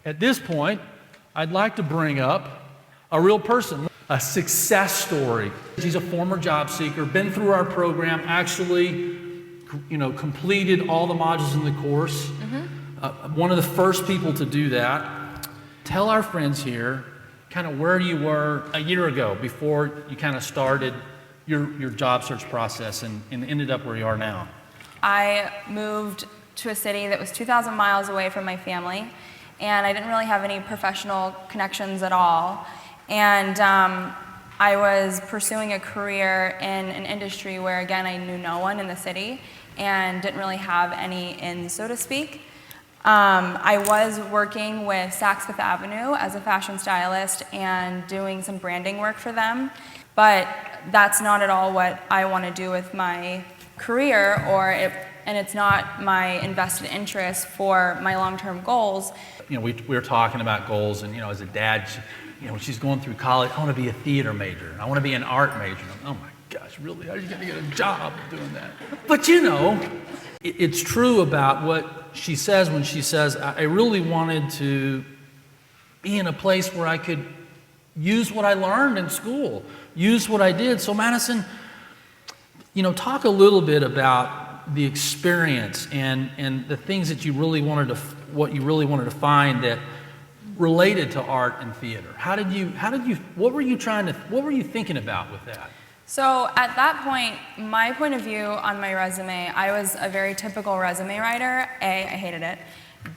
At this point, I'd like to bring up a real person, a success story. She's a former job seeker, been through our program, actually, completed all the modules in the course. One of the first people to do that. Tell our friends here kind of where you were a year ago before you kind of started your job search process and ended up where you are now. I moved to a city that was 2,000 miles away from my family, and I didn't really have any professional connections at all. And I was pursuing a career in an industry where, again, I knew no one in the city and didn't really have any in, so to speak. I was working with Saks Fifth Avenue as a fashion stylist and doing some branding work for them, but that's not at all what I want to do with my career, and it's not my invested interest for my long-term goals. We were talking about goals, and as a dad, when she's going through college, I want to be a theater major, and I want to be an art major. Oh my gosh, really? How are you going to get a job doing that? But it's true about what she says when she says, I really wanted to be in a place where I could use what I learned in school, use what I did. So Madison, talk a little bit about the experience and the things that you really wanted to, what you really wanted to find that related to art and theater. What were you thinking about with that? So at that point, my point of view on my resume, I was a very typical resume writer. A, I hated it.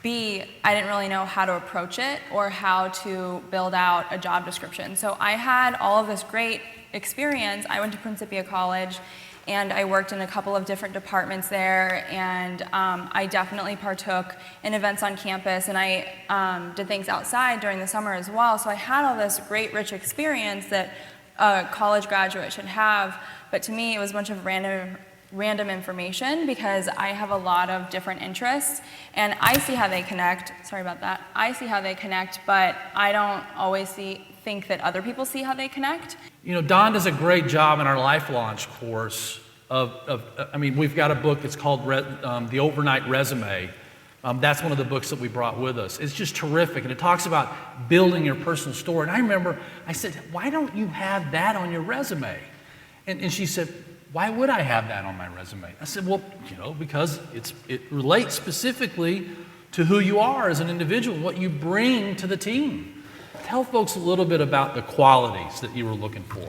B, I didn't really know how to approach it or how to build out a job description. So I had all of this great experience. I went to Principia College, and I worked in a couple of different departments there, and I definitely partook in events on campus, and I did things outside during the summer as well. So I had all this great, rich experience that a college graduate should have, but to me it was a bunch of random information because I have a lot of different interests, and I see how they connect. Sorry about that. I see how they connect, but I don't always think that other people see how they connect. Don does a great job in our Life Launch course we've got a book that's called The Overnight Resume. That's one of the books that we brought with us. It's just terrific, and it talks about building your personal story. And I remember I said, why don't you have that on your resume? And she said, why would I have that on my resume? I said, well, because it relates specifically to who you are as an individual, what you bring to the team. Tell folks a little bit about the qualities that you were looking for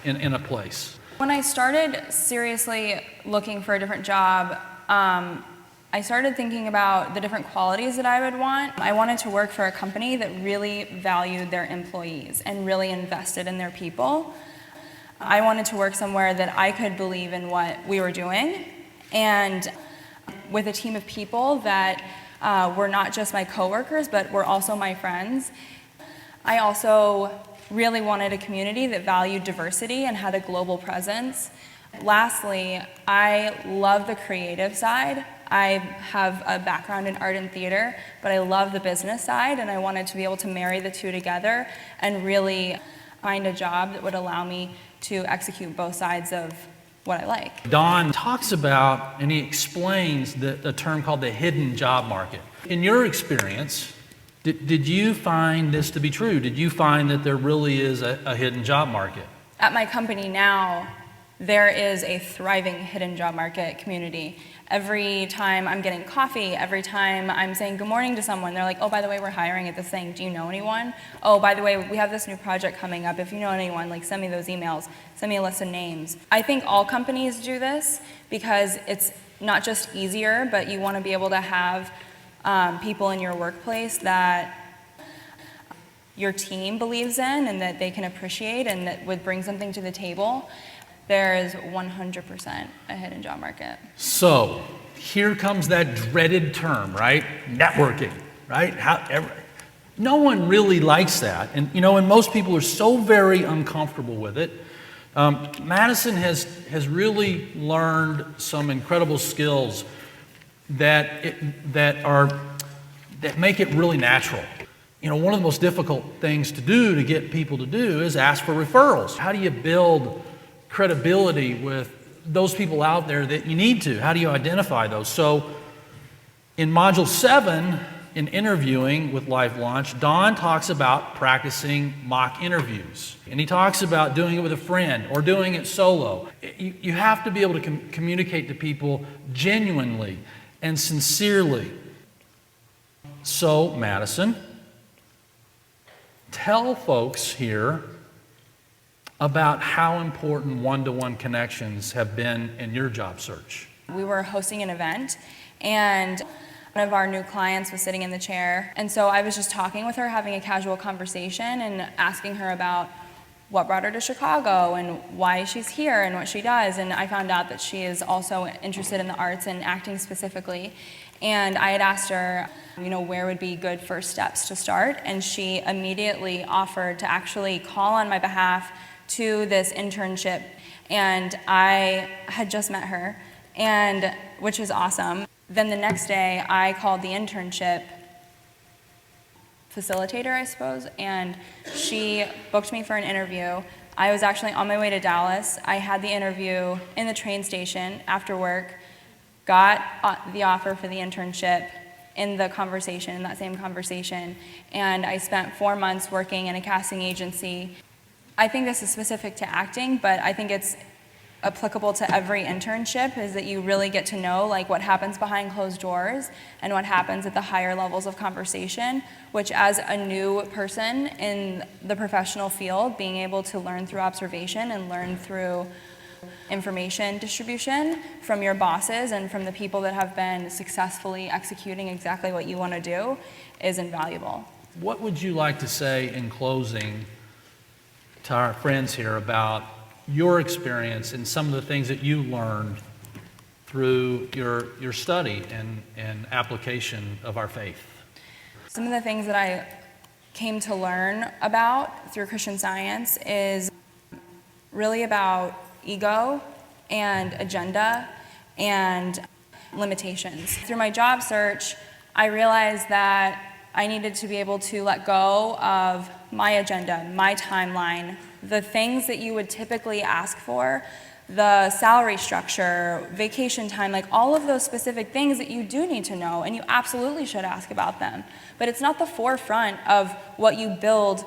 in a place. When I started seriously looking for a different job, I started thinking about the different qualities that I would want. I wanted to work for a company that really valued their employees and really invested in their people. I wanted to work somewhere that I could believe in what we were doing, and with a team of people that were not just my coworkers, but were also my friends. I also really wanted a community that valued diversity and had a global presence. Lastly, I love the creative side. I have a background in art and theater, but I love the business side, and I wanted to be able to marry the two together and really find a job that would allow me to execute both sides of what I like. Don talks about, and he explains the term called the hidden job market. In your experience, did you find this to be true? Did you find that there really is a hidden job market? At my company now, there is a thriving hidden job market community. Every time I'm getting coffee, every time I'm saying good morning to someone, they're like, oh, by the way, we're hiring at this thing. Do you know anyone? Oh, by the way, we have this new project coming up. If you know anyone, send me those emails. Send me a list of names. I think all companies do this because it's not just easier, but you want to be able to have people in your workplace that your team believes in and that they can appreciate and that would bring something to the table. There is 100% a hidden job market. So here comes that dreaded term, right? Networking, right? No one really likes that. And most people are so very uncomfortable with it. Madison has really learned some incredible skills that make it really natural. One of the most difficult things to do to get people to do is ask for referrals. How do you build credibility with those people out there that you need to? How do you identify those? So in Module 7, in interviewing with Life Launch, Don talks about practicing mock interviews. And he talks about doing it with a friend or doing it solo. You have to be able to communicate to people genuinely and sincerely. So, Madison, tell folks here about how important one-to-one connections have been in your job search. We were hosting an event, and one of our new clients was sitting in the chair. And so I was just talking with her, having a casual conversation and asking her about what brought her to Chicago and why she's here and what she does. And I found out that she is also interested in the arts and acting specifically. And I had asked her, where would be good first steps to start? And she immediately offered to actually call on my behalf to this internship. And I had just met her, and which is awesome. Then the next day, I called the internship facilitator, I suppose, and she booked me for an interview. I was actually on my way to Dallas. I had the interview in the train station after work, got the offer for the internship in that same conversation, and I spent 4 months working in a casting agency. I think this is specific to acting, but I think it's applicable to every internship, is that you really get to know what happens behind closed doors and what happens at the higher levels of conversation, which as a new person in the professional field, being able to learn through observation and learn through information distribution from your bosses and from the people that have been successfully executing exactly what you want to do is invaluable. What would you like to say in closing to our friends here about your experience and some of the things that you learned through your study and application of our faith? Some of the things that I came to learn about through Christian Science is really about ego and agenda and limitations. Through my job search, I realized that I needed to be able to let go of my agenda, my timeline, the things that you would typically ask for, the salary structure, vacation time, all of those specific things that you do need to know, and you absolutely should ask about them. But it's not the forefront of what you build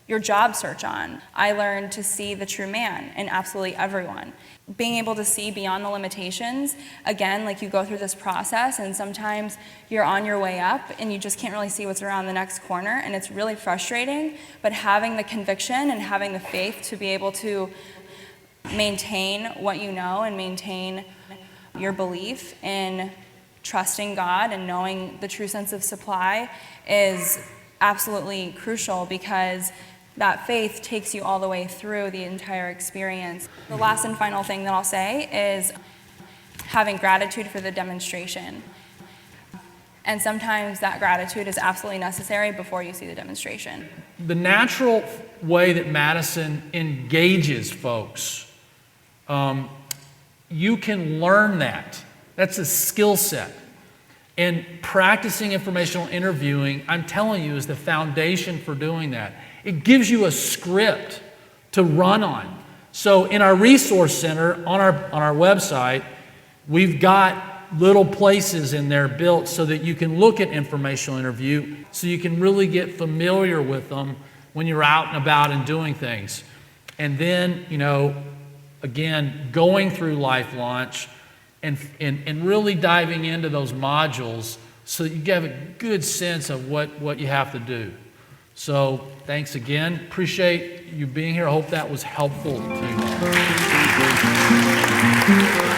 your job search on. I learned to see the true man in absolutely everyone. Being able to see beyond the limitations, again, you go through this process and sometimes you're on your way up and you just can't really see what's around the next corner, and it's really frustrating, but having the conviction and having the faith to be able to maintain what you know and maintain your belief in trusting God and knowing the true sense of supply is absolutely crucial, because that faith takes you all the way through the entire experience. The last and final thing that I'll say is having gratitude for the demonstration. And sometimes that gratitude is absolutely necessary before you see the demonstration. The natural way that Madison engages folks, you can learn that. That's a skill set. And practicing informational interviewing, I'm telling you, is the foundation for doing that. It gives you a script to run on. So in our resource center on our website, we've got little places in there built so that you can look at informational interview, so you can really get familiar with them when you're out and about and doing things. And then, again, going through Life Launch and really diving into those modules so that you have a good sense of what you have to do. So thanks again. Appreciate you being here. I hope that was helpful to you.